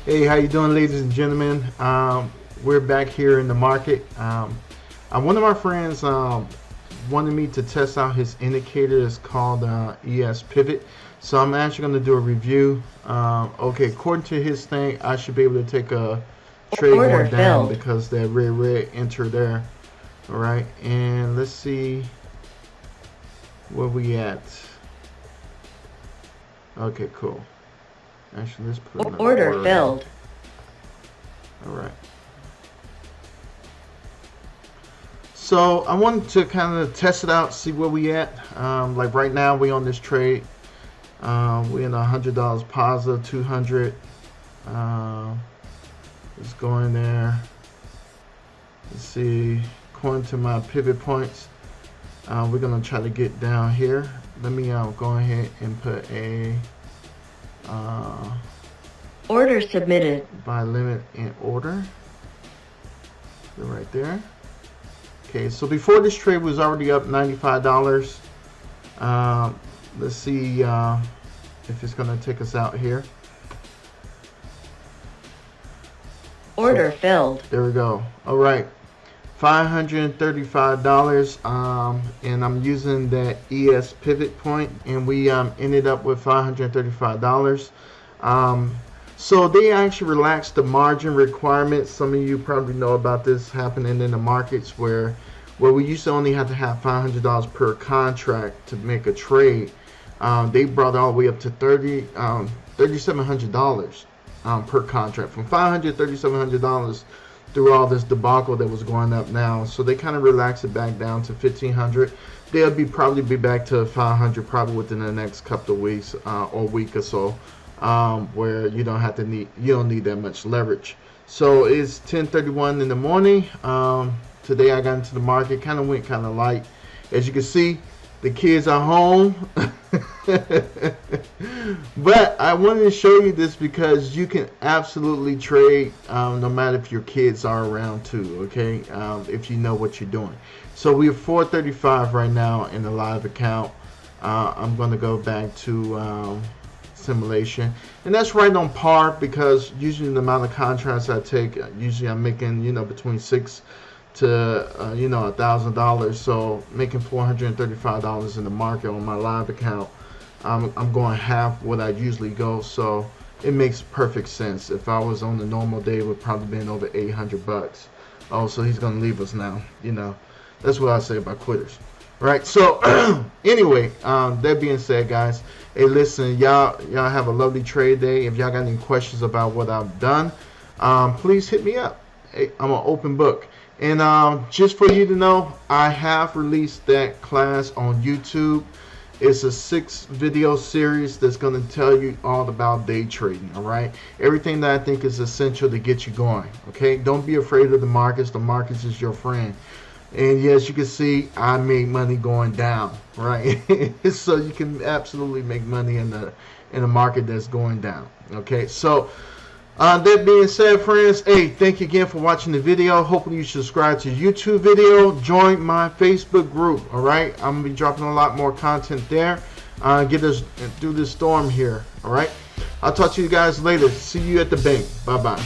Hey, how you doing, ladies and gentlemen? We're back here in the market. One of my friends wanted me to test out his indicator. It's called ES Pivot. So I'm actually going to do a review. Okay, according to his thing, I should be able to take a trade going down because that red enter there. All right, and let's see where we at. Okay, cool. Actually, let's put an order filled. All right. So I wanted to kind of test it out, see where we at. Like right now, we on this trade. We in $100 positive, 200. Let's go in there. Let's see. According to my pivot points, we're gonna try to get down here. Let me go ahead and put a order submitted. Buy limit in order. Right there. Okay, so before this trade was already up $95. Let's see if it's gonna take us out here. Order filled. There we go. All right, $535, and I'm using that ES pivot point, and we ended up with $535. So they actually relaxed the margin requirements. Some of you probably know about this happening in the markets where we used to only have to have $500 per contract to make a trade. They brought it all the way up to $3,700 per contract, from $500 $3,700 through all this debacle that was going up now. So they kind of relaxed it back down to $1,500. They'll probably be back to $500 probably within the next couple of weeks or week or so, where you don't need that much leverage. So it's 10:31 in the morning. Today I got into the market, kind of went kind of light. As you can see, the kids are home. But I wanted to show you this because you can absolutely trade no matter if your kids are around too, okay? If you know what you're doing. So we're 435 right now in the live account. I'm going to go back to simulation, and that's right on par, because usually the amount of contracts I take, usually I'm making between $600 to $1,000. So making $435 in the market on my live account, I'm going half what I usually go, so it makes perfect sense. If I was on the normal day, it would probably been over $800. Oh, so he's gonna leave us now. That's what I say about quitters, right? So anyway, that being said, guys, hey, listen, y'all have a lovely trade day. If y'all got any questions about what I've done, please hit me up. Hey, I'm an open book. And just for you to know, I have released that class on YouTube. It's a 6-video series that's going to tell you all about day trading, all right? Everything that I think is essential to get you going, okay? Don't be afraid of the markets. The markets is your friend. And yes, you can see I made money going down, right? So you can absolutely make money in the market that's going down, okay? So that being said, friends, hey, thank you again for watching the video. Hopefully you subscribe to YouTube video. Join my Facebook group, all right? I'm going to be dropping a lot more content there. Get us through this storm here, all right? I'll talk to you guys later. See you at the bank. Bye-bye.